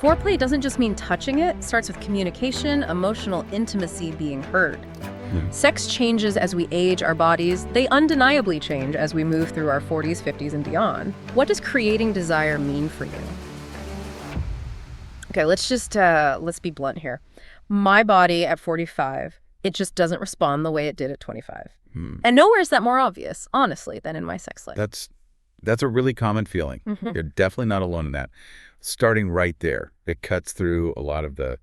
Foreplay doesn't just mean touching it. It starts with communication, emotional intimacy, being heard. Sex changes as we age our bodies. They undeniably change as we move through our 40s, 50s, and beyond. What does creating desire mean for you? Okay, let's be blunt here. My body at 45, it just doesn't respond the way it did at 25. And nowhere is that more obvious, honestly, than in my sex life. That's a really common feeling. You're definitely not alone in that. Starting right there, it cuts through a lot of the,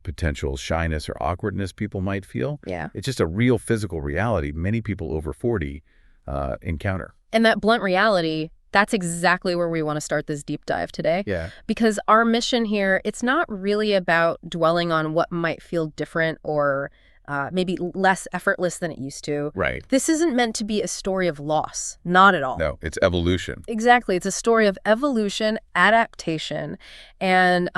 potential shyness or awkwardness people might feel. Yeah. It's just a real physical reality many people over 40 encounter. And that blunt reality, that's exactly where we want to start this deep dive today. Yeah. Because our mission here, it's not really about dwelling on what might feel different or maybe less effortless than it used to. Right. This isn't meant to be a story of loss. Not at all. No, it's evolution. Exactly. It's a story of evolution, adaptation, and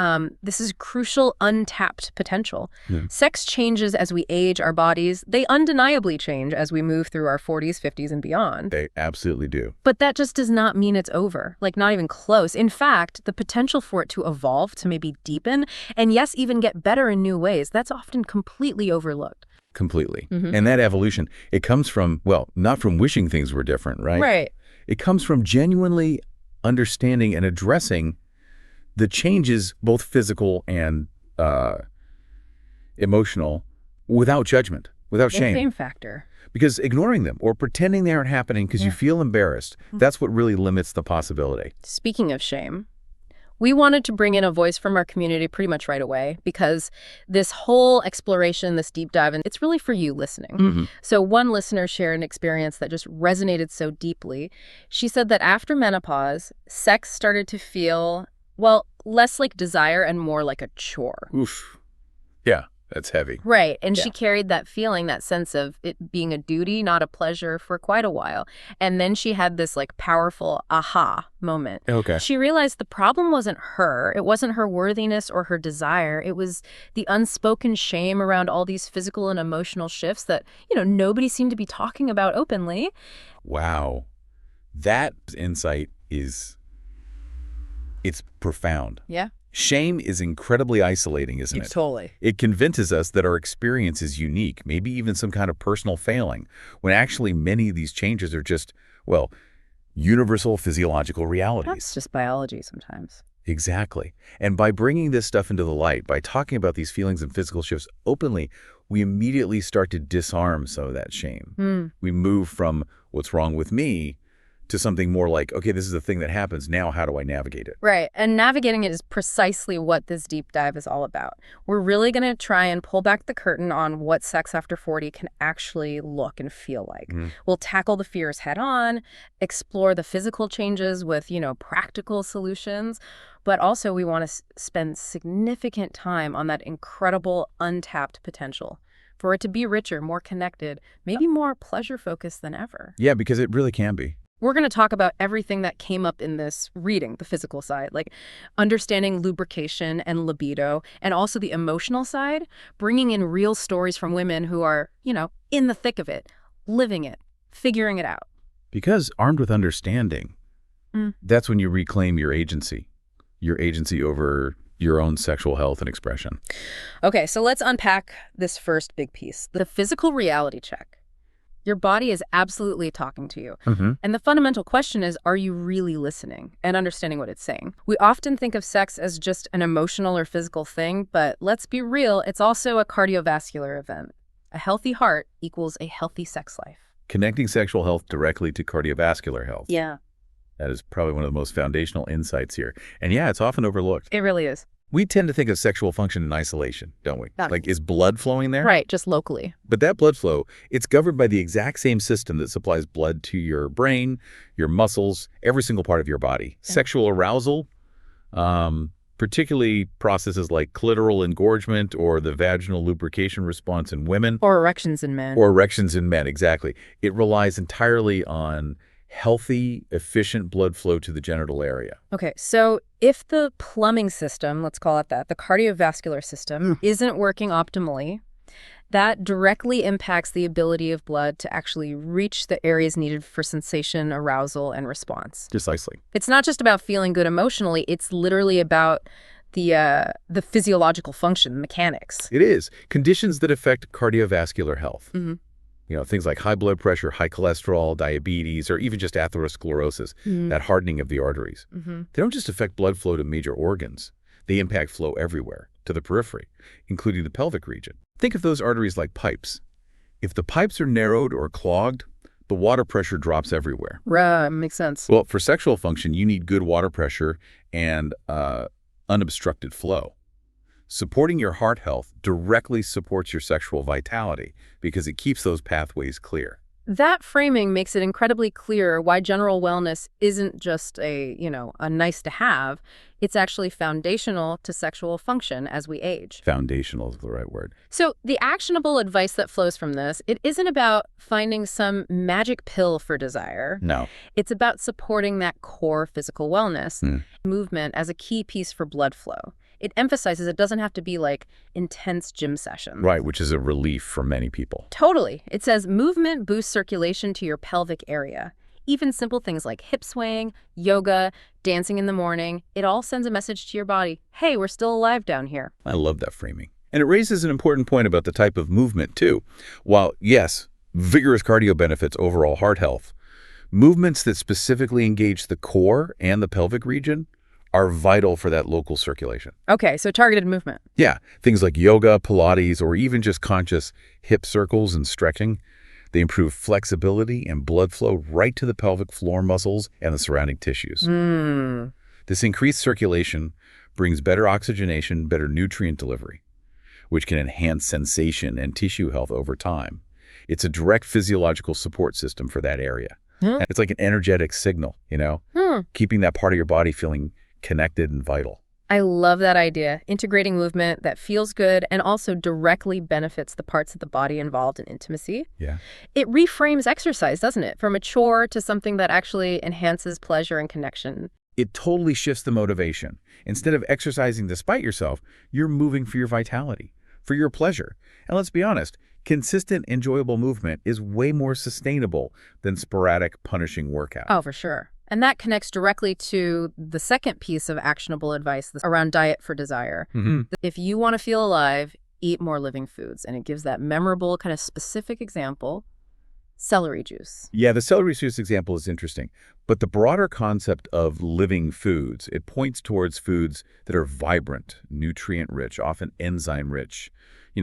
this is crucial untapped potential. Sex changes as we age our bodies. They undeniably change as we move through our 40s, 50s, and beyond. They absolutely do. But that just does not mean it's over. Like, not even close. In fact, the potential for it to evolve, to maybe deepen, and yes, even get better in new ways, that's often completely overlooked. Completely. And that evolution, it comes from, well, not from wishing things were different, right? Right. It comes from genuinely understanding and addressing the changes, both physical and emotional, without judgment, without shame. The shame factor. Because ignoring them or pretending they aren't happening because you feel embarrassed, that's what really limits the possibility. Speaking of shame, we wanted to bring in a voice from our community pretty much right away because this whole exploration, this deep dive, and it's really for you listening. So one listener shared an experience that just resonated so deeply. She said that after menopause, sex started to feel, well, less like desire and more like a chore. Oof. Yeah, that's heavy. Right. And she carried that feeling, that sense of it being a duty, not a pleasure, for quite a while. And then she had this powerful aha moment. Okay. She realized the problem wasn't her. It wasn't her worthiness or her desire. It was the unspoken shame around all these physical and emotional shifts that, nobody seemed to be talking about openly. Wow. That insight it's profound. Yeah. Shame is incredibly isolating, isn't it? Totally. It convinces us that our experience is unique, maybe even some kind of personal failing, when actually many of these changes are just, well, universal physiological realities. That's just biology sometimes. Exactly. And by bringing this stuff into the light, by talking about these feelings and physical shifts openly, we immediately start to disarm some of that shame. We move from what's wrong with me to something more like, okay, this is the thing that happens. Now, how do I navigate it? Right. And navigating it is precisely what this deep dive is all about. We're really going to try and pull back the curtain on what sex after 40 can actually look and feel like. We'll tackle the fears head on, explore the physical changes with, practical solutions. But also we want to spend significant time on that incredible untapped potential for it to be richer, more connected, maybe more pleasure-focused than ever. Yeah, because it really can be. We're going to talk about everything that came up in this reading, the physical side, like understanding lubrication and libido, and also the emotional side, bringing in real stories from women who are, in the thick of it, living it, figuring it out. Because armed with understanding, that's when you reclaim your agency over your own sexual health and expression. Okay, so let's unpack this first big piece, the physical reality check. Your body is absolutely talking to you. And the fundamental question is, are you really listening and understanding what it's saying? We often think of sex as just an emotional or physical thing, but let's be real, it's also a cardiovascular event. A healthy heart equals a healthy sex life. Connecting sexual health directly to cardiovascular health. Yeah. That is probably one of the most foundational insights here. And yeah, it's often overlooked. It really is. We tend to think of sexual function in isolation, don't we? Yeah. Like, is blood flowing there? Right, just locally. But that blood flow, it's governed by the exact same system that supplies blood to your brain, your muscles, every single part of your body. Yeah. Sexual arousal, particularly processes like clitoral engorgement or the vaginal lubrication response in women. Or erections in men. Or erections in men, exactly. It relies entirely on healthy, efficient blood flow to the genital area. Okay, so if the plumbing system, let's call it that, the cardiovascular system, isn't working optimally, that directly impacts the ability of blood to actually reach the areas needed for sensation, arousal, and response. Precisely. It's not just about feeling good emotionally, it's literally about the physiological function, mechanics. It is. Conditions that affect cardiovascular health. Things like high blood pressure, high cholesterol, diabetes, or even just atherosclerosis, that hardening of the arteries. They don't just affect blood flow to major organs. They impact flow everywhere, to the periphery, including the pelvic region. Think of those arteries like pipes. If the pipes are narrowed or clogged, the water pressure drops everywhere. Right, makes sense. Well, for sexual function, you need good water pressure and unobstructed flow. Supporting your heart health directly supports your sexual vitality because it keeps those pathways clear. That framing makes it incredibly clear why general wellness isn't just a nice to have. It's actually foundational to sexual function as we age. Foundational is the right word. So the actionable advice that flows from this, it isn't about finding some magic pill for desire. No. It's about supporting that core physical wellness, movement as a key piece for blood flow. It emphasizes it doesn't have to be like intense gym sessions. Right, which is a relief for many people. Totally. It says movement boosts circulation to your pelvic area. Even simple things like hip swaying, yoga, dancing in the morning, it all sends a message to your body, hey, we're still alive down here. I love that framing. And it raises an important point about the type of movement, too. While, yes, vigorous cardio benefits overall heart health, movements that specifically engage the core and the pelvic region are vital for that local circulation. Okay, so targeted movement. Yeah, things like yoga, Pilates, or even just conscious hip circles and stretching. They improve flexibility and blood flow right to the pelvic floor muscles and the surrounding tissues. This increased circulation brings better oxygenation, better nutrient delivery, which can enhance sensation and tissue health over time. It's a direct physiological support system for that area. It's like an energetic signal, keeping that part of your body feeling connected and vital. I love that idea. Integrating movement that feels good and also directly benefits the parts of the body involved in intimacy. Yeah. It reframes exercise, doesn't it? From a chore to something that actually enhances pleasure and connection. It totally shifts the motivation. Instead of exercising despite yourself, you're moving for your vitality, for your pleasure. And let's be honest, consistent, enjoyable movement is way more sustainable than sporadic, punishing workout. Oh, for sure. And that connects directly to the second piece of actionable advice around diet for desire. If you want to feel alive, eat more living foods. And it gives that memorable, kind of specific example, celery juice. Yeah, the celery juice example is interesting. But the broader concept of living foods, it points towards foods that are vibrant, nutrient-rich, often enzyme-rich.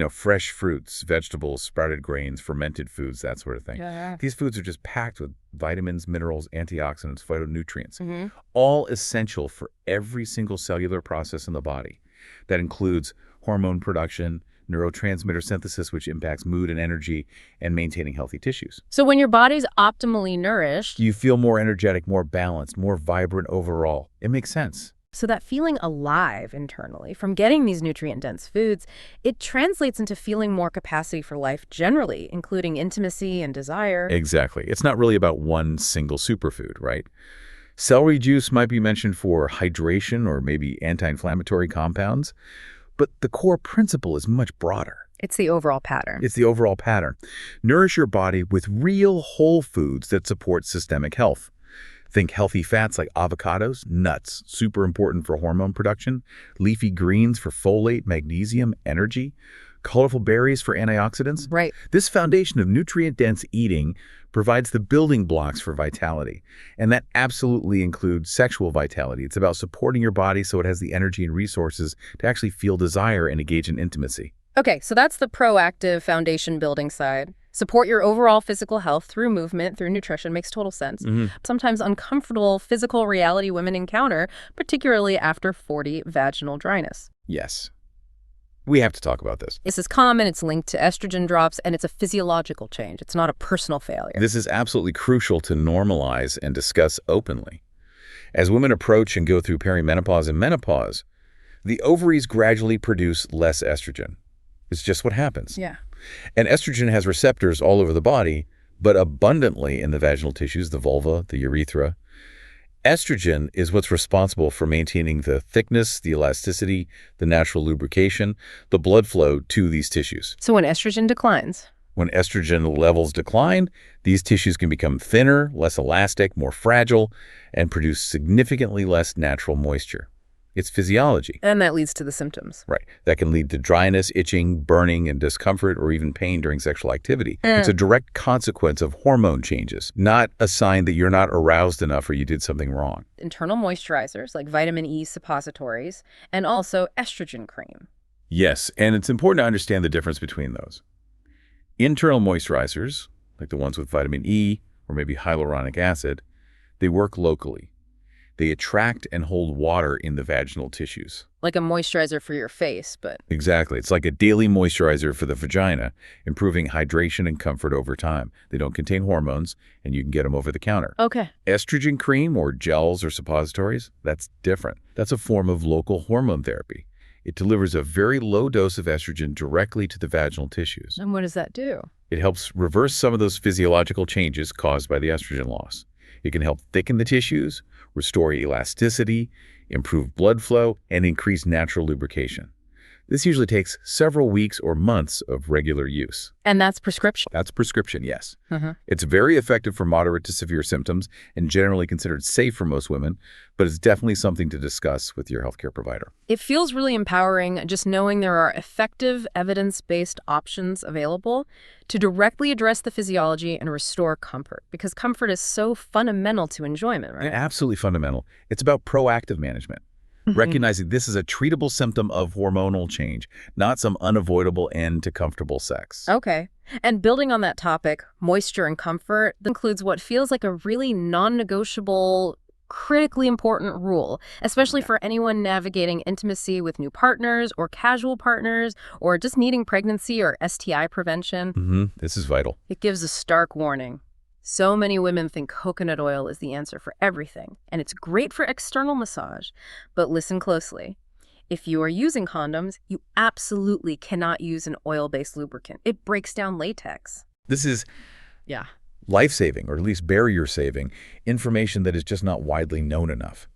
Fresh fruits, vegetables, sprouted grains, fermented foods, that sort of thing. Yeah. These foods are just packed with vitamins, minerals, antioxidants, phytonutrients, all essential for every single cellular process in the body. That includes hormone production, neurotransmitter synthesis, which impacts mood and energy, and maintaining healthy tissues. So when your body's optimally nourished, You feel more energetic, more balanced, more vibrant overall. It makes sense. so that feeling alive internally from getting these nutrient-dense foods, it translates into feeling more capacity for life generally, including intimacy and desire. Exactly. It's not really about one single superfood, right? Celery juice might be mentioned for hydration or maybe anti-inflammatory compounds, but the core principle is much broader. It's the overall pattern. It's the overall pattern. Nourish your body with real whole foods that support systemic health. Think healthy fats like avocados, nuts, super important for hormone production, leafy greens for folate, magnesium, energy, colorful berries for antioxidants. Right. This foundation of nutrient-dense eating provides the building blocks for vitality, and that absolutely includes sexual vitality. It's about supporting your body so it has the energy and resources to actually feel desire and engage in intimacy. Okay, so that's the proactive foundation building side. Support your overall physical health through movement, through nutrition, makes total sense. Sometimes uncomfortable physical reality women encounter, particularly after 40 vaginal dryness. Yes. We have to talk about this. This is common, it's linked to estrogen drops, and it's a physiological change. It's not a personal failure. This is absolutely crucial to normalize and discuss openly. As women approach and go through perimenopause and menopause, the ovaries gradually produce less estrogen. It's just what happens. Yeah. And estrogen has receptors all over the body, but abundantly in the vaginal tissues, the vulva, the urethra. Estrogen is what's responsible for maintaining the thickness, the elasticity, the natural lubrication, the blood flow to these tissues. So when estrogen declines, When estrogen levels decline, these tissues can become thinner, less elastic, more fragile, and produce significantly less natural moisture. It's physiology. And that leads to the symptoms. Right. That can lead to dryness, itching, burning, and discomfort, or even pain during sexual activity. It's a direct consequence of hormone changes, not a sign that you're not aroused enough or you did something wrong. Internal moisturizers like vitamin E suppositories and also estrogen cream. Yes, and it's important to understand the difference between those. Internal moisturizers, like the ones with vitamin E or maybe hyaluronic acid, they work locally. They attract and hold water in the vaginal tissues. Like a moisturizer for your face, but... Exactly. It's like a daily moisturizer for the vagina, improving hydration and comfort over time. They don't contain hormones, and you can get them over the counter. Okay. Estrogen cream or gels or suppositories, that's different. That's a form of local hormone therapy. It delivers a very low dose of estrogen directly to the vaginal tissues. And what does that do? It helps reverse some of those physiological changes caused by the estrogen loss. It can help thicken the tissues, restore elasticity, improve blood flow, and increase natural lubrication. This usually takes several weeks or months of regular use. And that's prescription? That's prescription, yes. It's very effective for moderate to severe symptoms and generally considered safe for most women, but it's definitely something to discuss with your healthcare provider. It feels really empowering just knowing there are effective, evidence-based options available to directly address the physiology and restore comfort, because comfort is so fundamental to enjoyment, right? Absolutely fundamental. It's about proactive management. Recognizing this is a treatable symptom of hormonal change, not some unavoidable end to comfortable sex. Okay. And building on that topic, moisture and comfort includes what feels like a really non-negotiable, critically important rule, especially for anyone navigating intimacy with new partners or casual partners or just needing pregnancy or STI prevention. This is vital. It gives a stark warning. So many women think coconut oil is the answer for everything, and it's great for external massage. But listen closely. If you are using condoms, you absolutely cannot use an oil-based lubricant. It breaks down latex. This is Yeah. life-saving, or at least barrier-saving, information that is just not widely known enough.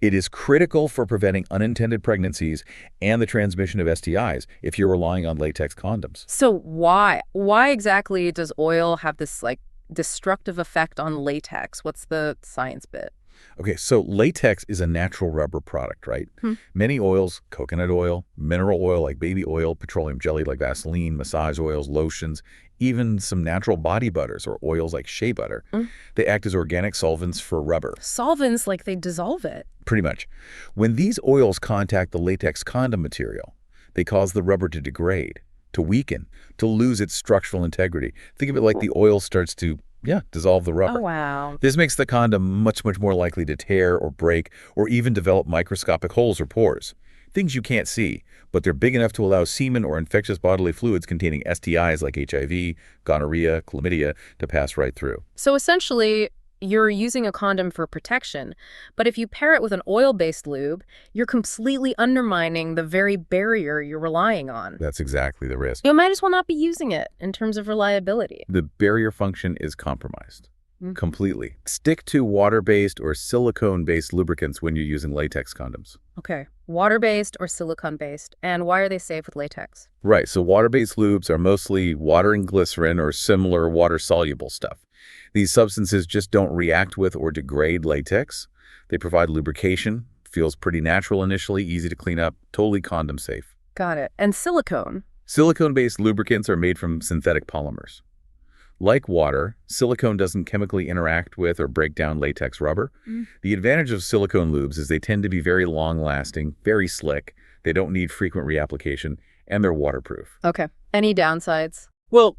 It is critical for preventing unintended pregnancies and the transmission of STIs if you're relying on latex condoms. So why exactly does oil have this, destructive effect on latex? What's the science bit? Okay, so latex is a natural rubber product, right? Many oils, coconut oil, mineral oil like baby oil, petroleum jelly like Vaseline, massage oils, lotions, even some natural body butters or oils like shea butter, they act as organic solvents for rubber. Solvents, like they dissolve it. Pretty much. When these oils contact the latex condom material, they cause the rubber to degrade, to weaken, to lose its structural integrity. Think of it like the oil starts to, dissolve the rubber. Oh, wow. This makes the condom much, much more likely to tear or break or even develop microscopic holes or pores. Things you can't see, but they're big enough to allow semen or infectious bodily fluids containing STIs like HIV, gonorrhea, chlamydia to pass right through. So essentially, you're using a condom for protection, but if you pair it with an oil-based lube, you're completely undermining the very barrier you're relying on. That's exactly the risk. You might as well not be using it in terms of reliability. The barrier function is compromised. Completely. Stick to water-based or silicone-based lubricants when you're using latex condoms. Okay. Water-based or silicone-based, and why are they safe with latex? Right, so water-based lubes are mostly water and glycerin or similar water-soluble stuff. These substances just don't react with or degrade latex. They provide lubrication, feels pretty natural initially, easy to clean up, totally condom safe. Got it. And silicone? Silicone-based lubricants are made from synthetic polymers. Like water, silicone doesn't chemically interact with or break down latex rubber. The advantage of silicone lubes is they tend to be very long-lasting, very slick, they don't need frequent reapplication, and they're waterproof. Okay. Any downsides? Well,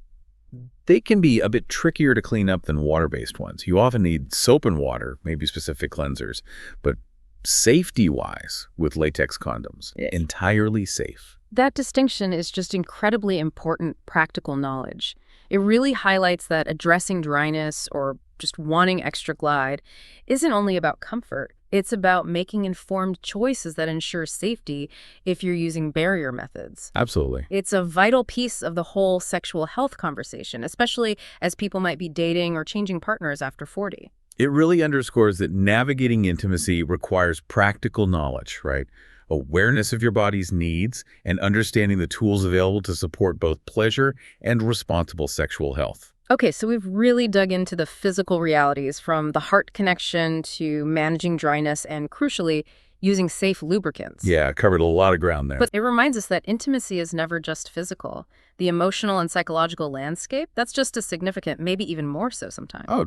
they can be a bit trickier to clean up than water-based ones. You often need soap and water, maybe specific cleansers, but safety-wise with latex condoms, entirely safe. That distinction is just incredibly important practical knowledge. It really highlights that addressing dryness or just wanting extra glide isn't only about comfort. It's about making informed choices that ensure safety if you're using barrier methods. Absolutely. It's a vital piece of the whole sexual health conversation, especially as people might be dating or changing partners after 40. It really underscores that navigating intimacy requires practical knowledge, right? Awareness of your body's needs, and understanding the tools available to support both pleasure and responsible sexual health. Okay, so we've really dug into the physical realities from the heart connection to managing dryness and, crucially, using safe lubricants. Yeah, covered a lot of ground there. But it reminds us that intimacy is never just physical. The emotional and psychological landscape, that's just as significant, maybe even more so sometimes. Oh,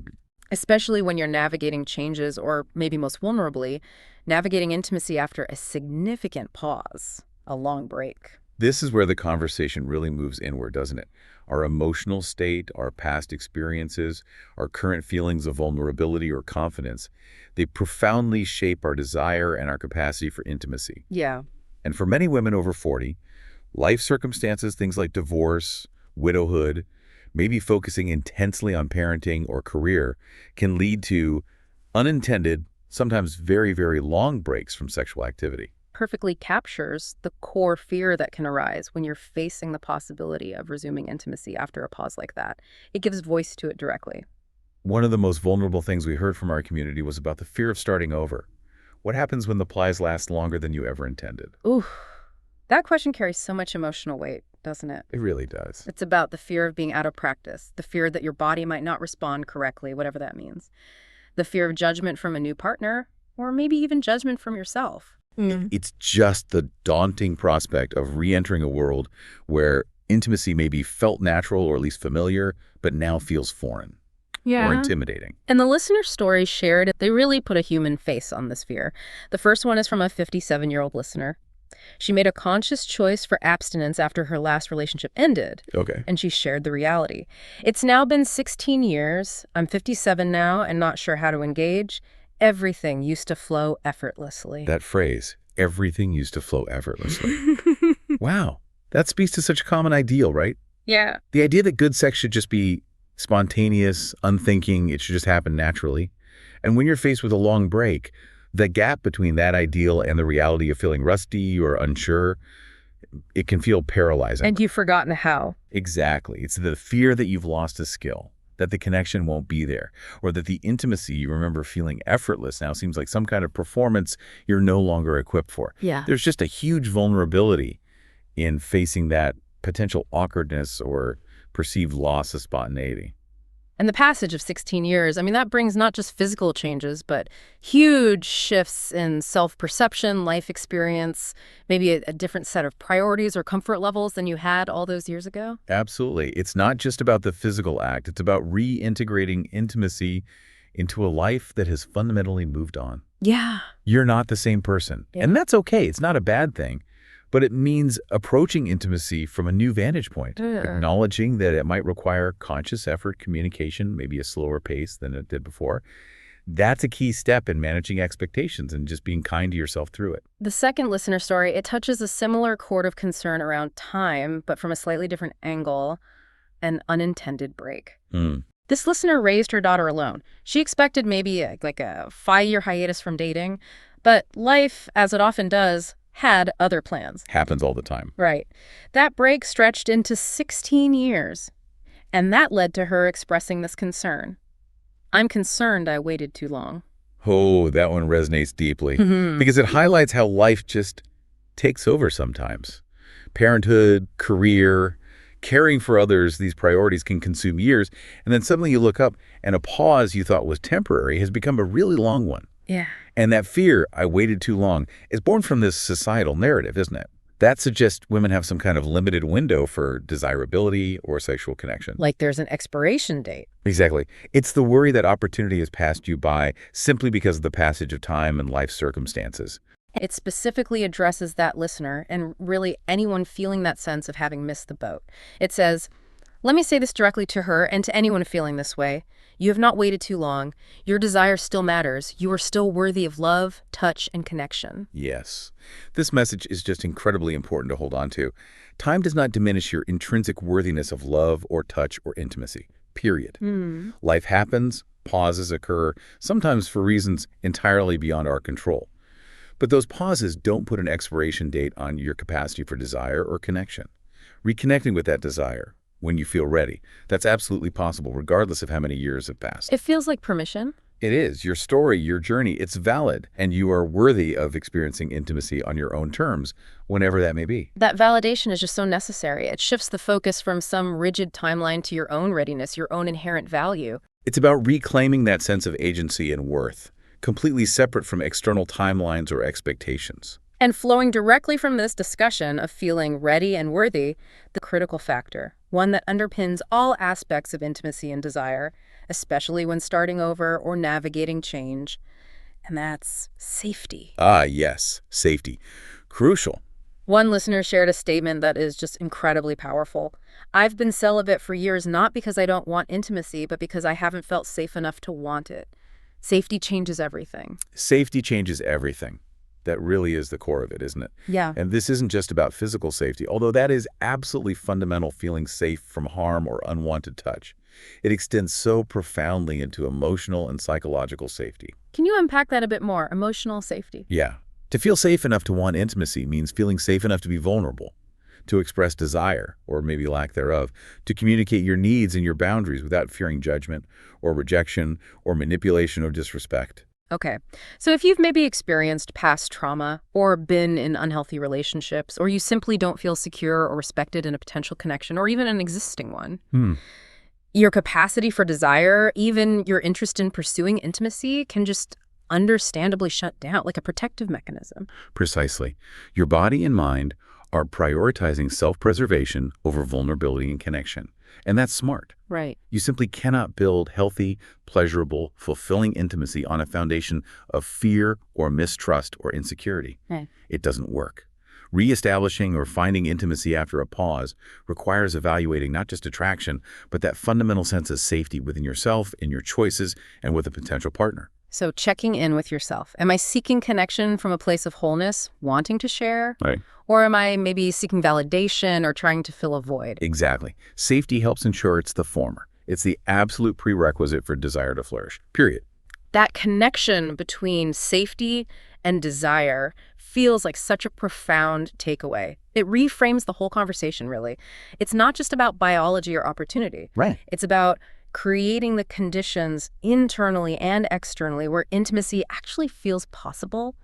Especially when you're navigating changes or, maybe most vulnerably, navigating intimacy after a significant pause, a long break. this is where the conversation really moves inward, doesn't it? Our emotional state, our past experiences, our current feelings of vulnerability or confidence, they profoundly shape our desire and our capacity for intimacy. Yeah. And for many women over 40, life circumstances, things like divorce, widowhood, maybe focusing intensely on parenting or career, can lead to unintended, sometimes very, very long breaks from sexual activity. Perfectly captures the core fear that can arise when you're facing the possibility of resuming intimacy after a pause like that. It gives voice to it directly. One of the most vulnerable things we heard from our community was about the fear of starting over. What happens when the plies last longer than you ever intended? Ooh, that question carries so much emotional weight, doesn't it? It really does. It's about the fear of being out of practice, the fear that your body might not respond correctly, whatever that means, the fear of judgment from a new partner, or maybe even judgment from yourself. It's just the daunting prospect of re-entering a world where intimacy may be felt natural or at least familiar, but now feels foreign or intimidating. And the listener stories shared, they really put a human face on this fear. The first one is from a 57-year-old listener. She made a conscious choice for abstinence after her last relationship ended. Okay. And she shared the reality. It's now been 16 years. I'm 57 now and not sure how to engage. Everything used to flow effortlessly. That phrase, everything used to flow effortlessly. Wow. That speaks to such a common ideal, right? Yeah. The idea that good sex should just be spontaneous, unthinking, it should just happen naturally. And when you're faced with a long break, the gap between that ideal and the reality of feeling rusty or unsure, it can feel paralyzing. And you've forgotten how. Exactly. It's the fear that you've lost a skill, that the connection won't be there, or that the intimacy you remember feeling effortless now seems like some kind of performance you're no longer equipped for. Yeah. There's just a huge vulnerability in facing that potential awkwardness or perceived loss of spontaneity. And the passage of 16 years, I mean, that brings not just physical changes, but huge shifts in self-perception, life experience, maybe a different set of priorities or comfort levels than you had all those years ago. Absolutely. It's not just about the physical act. It's about reintegrating intimacy into a life that has fundamentally moved on. Yeah. You're not the same person. Yeah. And that's okay. It's not a bad thing. But it means approaching intimacy from a new vantage point, acknowledging that it might require conscious effort, communication, maybe a slower pace than it did before. That's a key step in managing expectations and just being kind to yourself through it. The second listener story, it touches a similar chord of concern around time, but from a slightly different angle, an unintended break. This listener raised her daughter alone. She expected maybe a 5-year hiatus from dating, but life, as it often does, had other plans. Happens all the time. Right. That break stretched into 16 years, and that led to her expressing this concern. I'm concerned I waited too long. Oh, that one resonates deeply because it highlights how life just takes over sometimes. Parenthood, career, caring for others, these priorities can consume years, and then suddenly you look up and a pause you thought was temporary has become a really long one. Yeah. And that fear, I waited too long, is born from this societal narrative, isn't it? That suggests women have some kind of limited window for desirability or sexual connection. Like there's an expiration date. Exactly. It's the worry that opportunity has passed you by simply because of the passage of time and life circumstances. It specifically addresses that listener and really anyone feeling that sense of having missed the boat. It says, let me say this directly to her and to anyone feeling this way. You have not waited too long. Your desire still matters. You are still worthy of love, touch, and connection. Yes. This message is just incredibly important to hold on to. Time does not diminish your intrinsic worthiness of love or touch or intimacy, period. Life happens, pauses occur, sometimes for reasons entirely beyond our control. But those pauses don't put an expiration date on your capacity for desire or connection. Reconnecting with that desire, when you feel ready, that's absolutely possible, regardless of how many years have passed. It feels like permission. It is. Your story, your journey, it's valid, and you are worthy of experiencing intimacy on your own terms, whenever that may be. That validation is just so necessary. It shifts the focus from some rigid timeline to your own readiness, your own inherent value. It's about reclaiming that sense of agency and worth, completely separate from external timelines or expectations. And flowing directly from this discussion of feeling ready and worthy, the critical factor, one that underpins all aspects of intimacy and desire, especially when starting over or navigating change, and that's safety. Ah, yes, safety. Crucial. One listener shared a statement that is just incredibly powerful. I've been celibate for years not because I don't want intimacy, but because I haven't felt safe enough to want it. Safety changes everything. Safety changes everything. That really is the core of it, isn't it? Yeah. And this isn't just about physical safety, although that is absolutely fundamental, feeling safe from harm or unwanted touch. It extends so profoundly into emotional and psychological safety. Can you unpack that a bit more? Emotional safety. Yeah. To feel safe enough to want intimacy means feeling safe enough to be vulnerable, to express desire, or maybe lack thereof, to communicate your needs and your boundaries without fearing judgment or rejection or manipulation or disrespect. Okay, so if you've maybe experienced past trauma or been in unhealthy relationships, or you simply don't feel secure or respected in a potential connection or even an existing one, your capacity for desire, even your interest in pursuing intimacy can just understandably shut down, like a protective mechanism. Precisely. Your body and mind are prioritizing self-preservation over vulnerability and connection. And that's smart. Right. You simply cannot build healthy, pleasurable, fulfilling intimacy on a foundation of fear or mistrust or insecurity. Right. It doesn't work. Reestablishing or finding intimacy after a pause requires evaluating not just attraction, but that fundamental sense of safety within yourself, in your choices, and with a potential partner. So checking in with yourself. Am I seeking connection from a place of wholeness, wanting to share? Right. Or am I maybe seeking validation or trying to fill a void? Exactly. Safety helps ensure it's the former. It's the absolute prerequisite for desire to flourish, period. That connection between safety and desire feels like such a profound takeaway. It reframes the whole conversation, really. It's not just about biology or opportunity. Right. It's about creating the conditions internally and externally where intimacy actually feels possible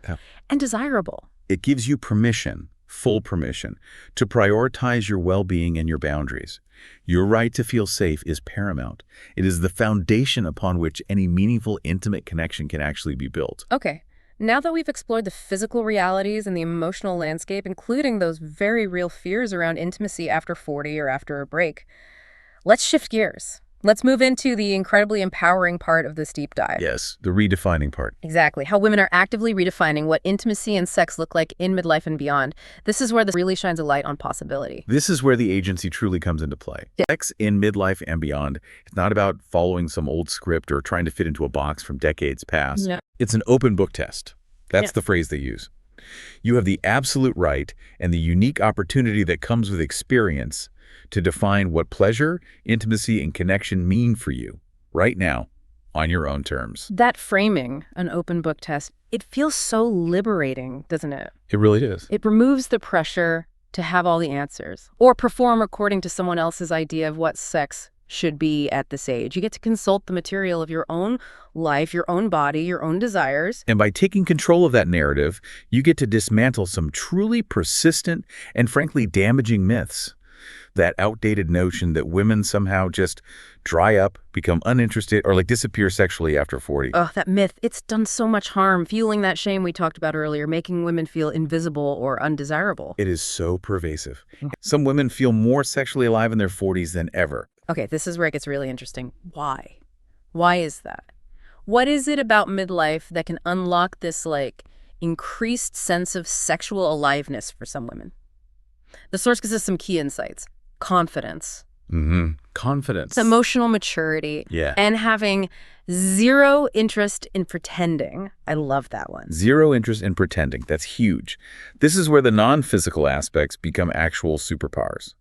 and desirable. It gives you permission, full permission, to prioritize your well-being and your boundaries. Your right to feel safe is paramount. It is the foundation upon which any meaningful, intimate connection can actually be built. Okay. Now that we've explored the physical realities and the emotional landscape, including those very real fears around intimacy after 40 or after a break, let's shift gears. Let's move into the incredibly empowering part of this deep dive. Yes, the redefining part. Exactly. How women are actively redefining what intimacy and sex look like in midlife and beyond. This is where this really shines a light on possibility. This is where the agency truly comes into play. Yeah. Sex in midlife and beyond. It's not about following some old script or trying to fit into a box from decades past. Yeah. It's an open book test. That's the phrase they use. You have the absolute right and the unique opportunity that comes with experience to define what pleasure, intimacy, and connection mean for you right now on your own terms. That framing, an open book test, it feels so liberating, doesn't it? It really is. It removes the pressure to have all the answers or perform according to someone else's idea of what sex should be at this age. You get to consult the material of your own life, your own body, your own desires. And by taking control of that narrative, you get to dismantle some truly persistent and frankly damaging myths. That outdated notion that women somehow just dry up, become uninterested, or like disappear sexually after 40. Oh, that myth. It's done so much harm, fueling that shame we talked about earlier, making women feel invisible or undesirable. It is so pervasive. Some women feel more sexually alive in their 40s than ever. Okay, this is where it gets really interesting. Why? Why is that? What is it about midlife that can unlock this, like, increased sense of sexual aliveness for some women? The source gives us some key insights. Confidence. Confidence. It's emotional maturity. Yeah. And having zero interest in pretending. I love that one. Zero interest in pretending. That's huge. This is where the non-physical aspects become actual superpowers.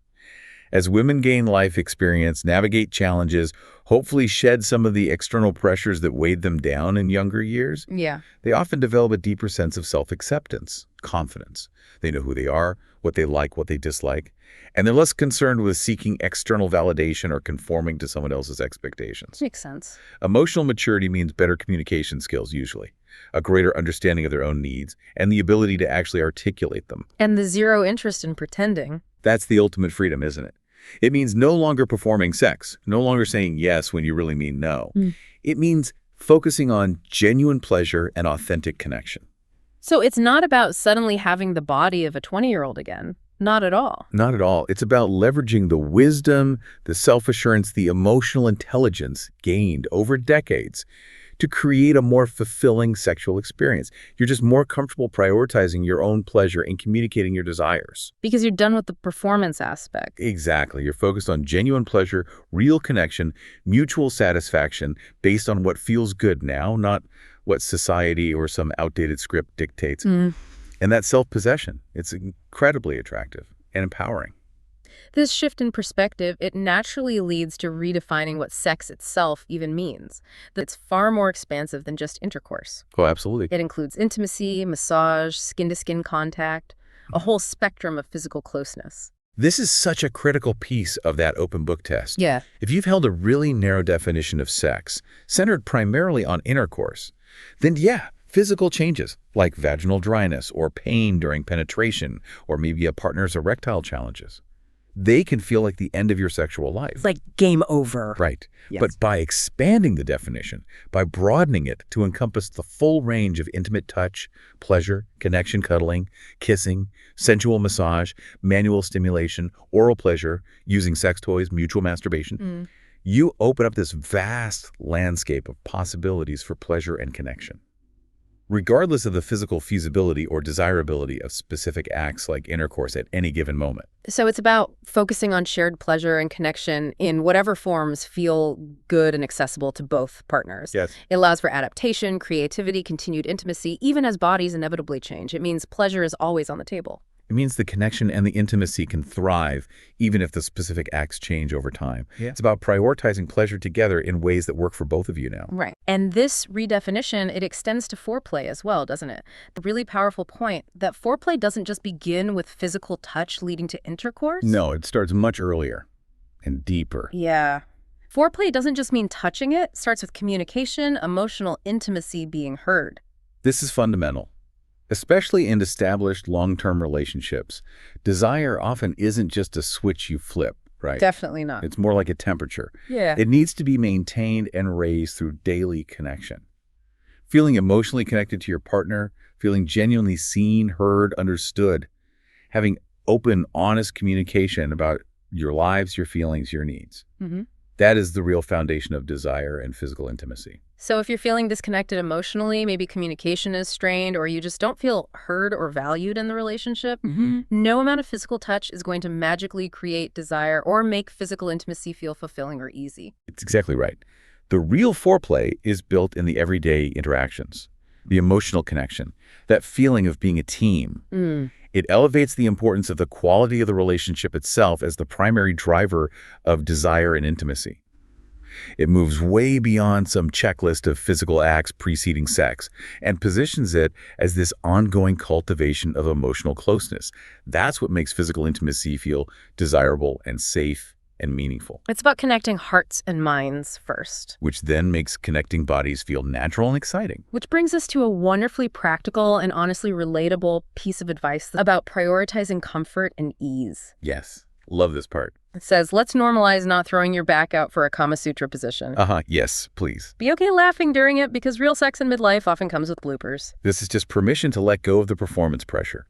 As women gain life experience, navigate challenges, hopefully shed some of the external pressures that weighed them down in younger years, they often develop a deeper sense of self-acceptance, confidence. They know who they are, what they like, what they dislike, and they're less concerned with seeking external validation or conforming to someone else's expectations. Makes sense. Emotional maturity means better communication skills, usually, a greater understanding of their own needs, and the ability to actually articulate them. And the zero interest in pretending. That's the ultimate freedom, isn't it? It means no longer performing sex, no longer saying yes when you really mean no. It means focusing on genuine pleasure and authentic connection. So it's not about suddenly having the body of a 20-year-old again. Not at all. Not at all. It's about leveraging the wisdom, the self-assurance, the emotional intelligence gained over decades to create a more fulfilling sexual experience. You're just more comfortable prioritizing your own pleasure and communicating your desires. Because you're done with the performance aspect. Exactly. You're focused on genuine pleasure, real connection, mutual satisfaction based on what feels good now, not what society or some outdated script dictates. And that self-possession, it's incredibly attractive and empowering. This shift in perspective, it naturally leads to redefining what sex itself even means. It's far more expansive than just intercourse. Oh, absolutely. It includes intimacy, massage, skin-to-skin contact, a whole spectrum of physical closeness. This is such a critical piece of that open book test. Yeah. If you've held a really narrow definition of sex, centered primarily on intercourse, then yeah, physical changes like vaginal dryness or pain during penetration or maybe a partner's erectile challenges, they can feel like the end of your sexual life. Like game over. Right. Yes. But by expanding the definition, by broadening it to encompass the full range of intimate touch, pleasure, connection cuddling, kissing, sensual massage, manual stimulation, oral pleasure, using sex toys, mutual masturbation, you open up this vast landscape of possibilities for pleasure and connection. Regardless of the physical feasibility or desirability of specific acts like intercourse at any given moment. So it's about focusing on shared pleasure and connection in whatever forms feel good and accessible to both partners. Yes. It allows for adaptation, creativity, continued intimacy, even as bodies inevitably change. It means pleasure is always on the table. It means the connection and the intimacy can thrive even if the specific acts change over time. Yeah. It's about prioritizing pleasure together in ways that work for both of you now. Right. And this redefinition, it extends to foreplay as well, doesn't it? The really powerful point that foreplay doesn't just begin with physical touch leading to intercourse. No, it starts much earlier and deeper. Yeah. Foreplay doesn't just mean touching it. It starts with communication, emotional intimacy being heard. This is fundamental. Especially in established long-term relationships, desire often isn't just a switch you flip, right? Definitely not. It's more like a temperature. Yeah. It needs to be maintained and raised through daily connection. Feeling emotionally connected to your partner, feeling genuinely seen, heard, understood, having open, honest communication about your lives, your feelings, your needs. That is the real foundation of desire and physical intimacy. So if you're feeling disconnected emotionally, maybe communication is strained, or you just don't feel heard or valued in the relationship, no amount of physical touch is going to magically create desire or make physical intimacy feel fulfilling or easy. It's exactly right. The real foreplay is built in the everyday interactions, the emotional connection, that feeling of being a team. It elevates the importance of the quality of the relationship itself as the primary driver of desire and intimacy. It moves way beyond some checklist of physical acts preceding sex and positions it as this ongoing cultivation of emotional closeness. That's what makes physical intimacy feel desirable and safe and meaningful. It's about connecting hearts and minds first. Which then makes connecting bodies feel natural and exciting. Which brings us to a wonderfully practical and honestly relatable piece of advice about prioritizing comfort and ease. Yes, love this part. It says, let's normalize not throwing your back out for a Kama Sutra position. Yes, please. Be okay laughing during it because real sex in midlife often comes with bloopers. This is just permission to let go of the performance pressure.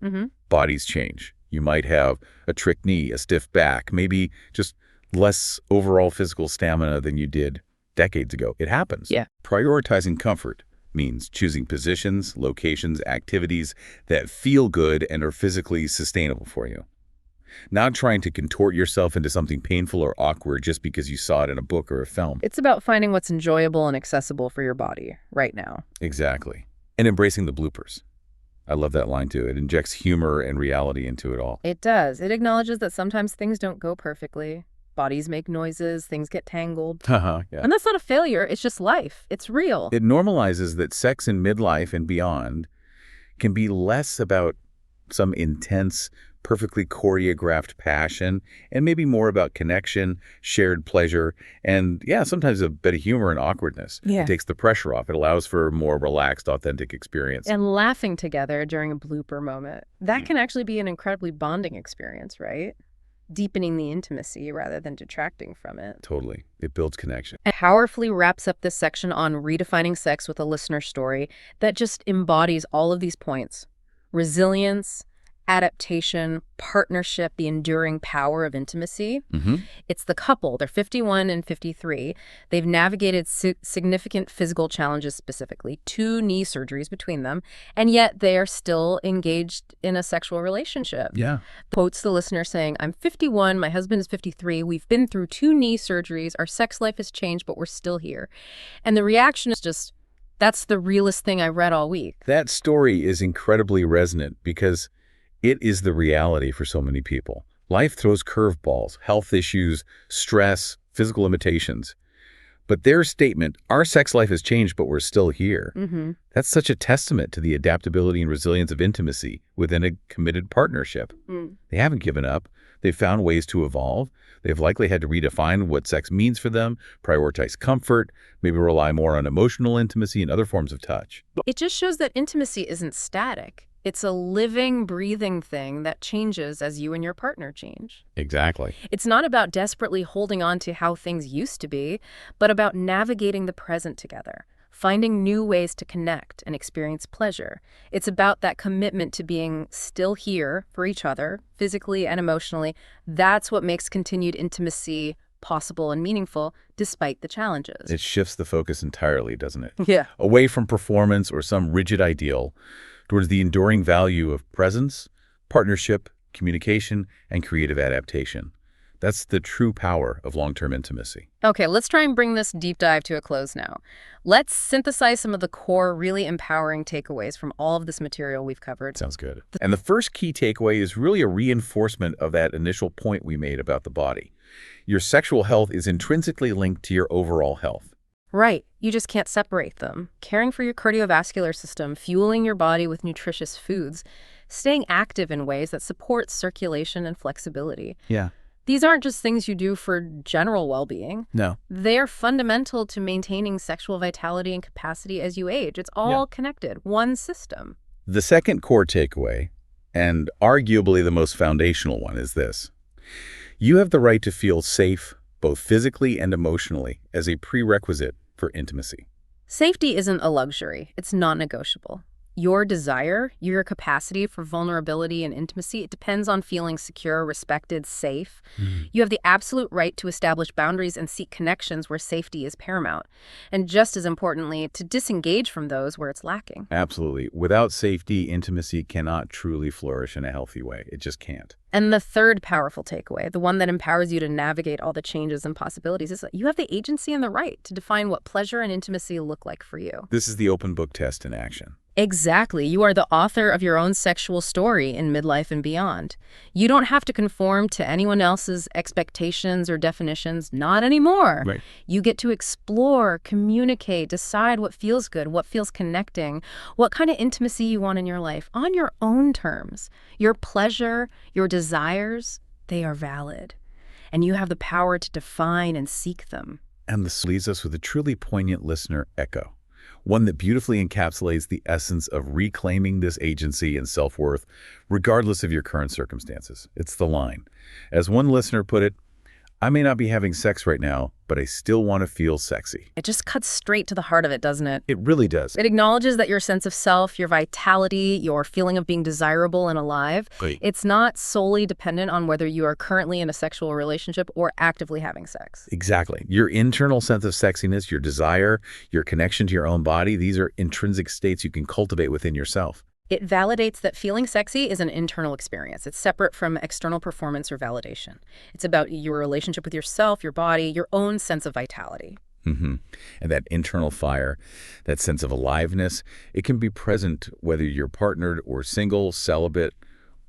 Bodies change. You might have a trick knee, a stiff back, maybe just less overall physical stamina than you did decades ago. It happens. Yeah. Prioritizing comfort means choosing positions, locations, activities that feel good and are physically sustainable for you. Not trying to contort yourself into something painful or awkward just because you saw it in a book or a film. It's about finding what's enjoyable and accessible for your body right now. Exactly. And embracing the bloopers. I love that line too. It injects humor and reality into it all. It does. It acknowledges that sometimes things don't go perfectly. Bodies make noises, things get tangled. Yeah. And that's not a failure, it's just life. It's real. It normalizes that sex in midlife and beyond can be less about some intense, perfectly choreographed passion, and maybe more about connection, shared pleasure, and sometimes a bit of humor and awkwardness. Yeah. It takes the pressure off. It allows for a more relaxed, authentic experience. And laughing together during a blooper moment. That can actually be an incredibly bonding experience, right? deepening the intimacy rather than detracting from it. Totally. It builds connection. And powerfully wraps up this section on redefining sex with a listener story that just embodies all of these points. Resilience, adaptation, partnership, the enduring power of intimacy. It's the couple. They're 51 and 53. They've navigated significant physical challenges, specifically 2 knee surgeries between them, and yet they are still engaged in a sexual relationship. Yeah. Quotes the listener saying, "I'm 51, my husband is 53, we've been through 2 knee surgeries, our sex life has changed, but we're still here." And the reaction is just, that's the realest thing I read all week. That story is incredibly resonant because it is the reality for so many people. Life throws curveballs, health issues, stress, physical limitations. But their statement, our sex life has changed, but we're still here. That's such a testament to the adaptability and resilience of intimacy within a committed partnership. They haven't given up. They've found ways to evolve. They've likely had to redefine what sex means for them, prioritize comfort, maybe rely more on emotional intimacy and other forms of touch. It just shows that intimacy isn't static. It's a living, breathing thing that changes as you and your partner change. Exactly. It's not about desperately holding on to how things used to be, but about navigating the present together, finding new ways to connect and experience pleasure. It's about that commitment to being still here for each other, physically and emotionally. That's what makes continued intimacy possible and meaningful despite the challenges. It shifts the focus entirely, doesn't it? Yeah. Away from performance or some rigid ideal towards the enduring value of presence, partnership, communication, and creative adaptation. That's the true power of long-term intimacy. Okay, let's try and bring this deep dive to a close now. Let's synthesize some of the core, really empowering takeaways from all of this material we've covered. Sounds good. And the first key takeaway is really a reinforcement of that initial point we made about the body. Your sexual health is intrinsically linked to your overall health. Right. You just can't separate them. Caring for your cardiovascular system, fueling your body with nutritious foods, staying active in ways that support circulation and flexibility. Yeah. These aren't just things you do for general well-being. No. They are fundamental to maintaining sexual vitality and capacity as you age. It's all connected, one system. The second core takeaway, and arguably the most foundational one, is this. You have the right to feel safe, both physically and emotionally, as a prerequisite for intimacy. Safety isn't a luxury. It's non-negotiable. Your desire, your capacity for vulnerability and intimacy, it depends on feeling secure, respected, safe. You have the absolute right to establish boundaries and seek connections where safety is paramount. And just as importantly, to disengage from those where it's lacking. Absolutely. Without safety, intimacy cannot truly flourish in a healthy way. It just can't. And the third powerful takeaway, the one that empowers you to navigate all the changes and possibilities, is that you have the agency and the right to define what pleasure and intimacy look like for you. This is the open book test in action. Exactly. You are the author of your own sexual story in midlife and beyond. You don't have to conform to anyone else's expectations or definitions, not anymore. Right. You get to explore, communicate, decide what feels good, what feels connecting, what kind of intimacy you want in your life on your own terms. Your pleasure, your desires, they are valid. And you have the power to define and seek them. And this leaves us with a truly poignant listener echo. One that beautifully encapsulates the essence of reclaiming this agency and self-worth, regardless of your current circumstances. It's the line. As one listener put it, I may not be having sex right now, but I still want to feel sexy. It just cuts straight to the heart of it, doesn't it? It really does. It acknowledges that your sense of self, your vitality, your feeling of being desirable and alive, it's not solely dependent on whether you are currently in a sexual relationship or actively having sex. Exactly. Your internal sense of sexiness, your desire, your connection to your own body, these are intrinsic states you can cultivate within yourself. It validates that feeling sexy is an internal experience. It's separate from external performance or validation. It's about your relationship with yourself, your body, your own sense of vitality. And that internal fire, that sense of aliveness, it can be present whether you're partnered or single, celibate,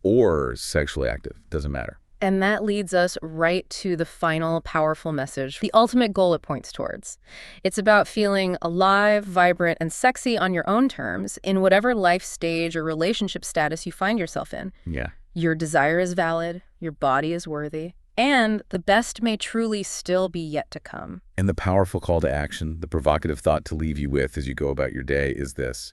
or sexually active. Doesn't matter. And that leads us right to the final powerful message, the ultimate goal it points towards. It's about feeling alive, vibrant, and sexy on your own terms in whatever life stage or relationship status you find yourself in. Yeah. Your desire is valid, your body is worthy, and the best may truly still be yet to come. And the powerful call to action, the provocative thought to leave you with as you go about your day is this.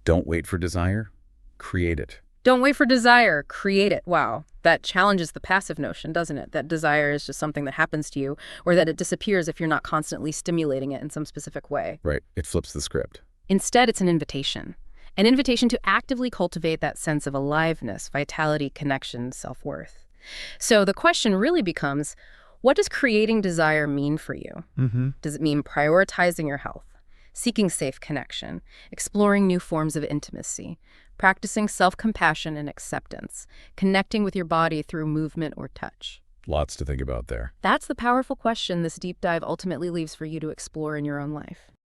Don't wait for desire, create it. Don't wait for desire. Create it. Wow. That challenges the passive notion, doesn't it? That desire is just something that happens to you, or that it disappears if you're not constantly stimulating it in some specific way. Right. It flips the script. Instead, it's an invitation. An invitation to actively cultivate that sense of aliveness, vitality, connection, self-worth. So the question really becomes, what does creating desire mean for you? Does it mean prioritizing your health, seeking safe connection, exploring new forms of intimacy, practicing self-compassion and acceptance, connecting with your body through movement or touch? Lots to think about there. That's the powerful question this deep dive ultimately leaves for you to explore in your own life.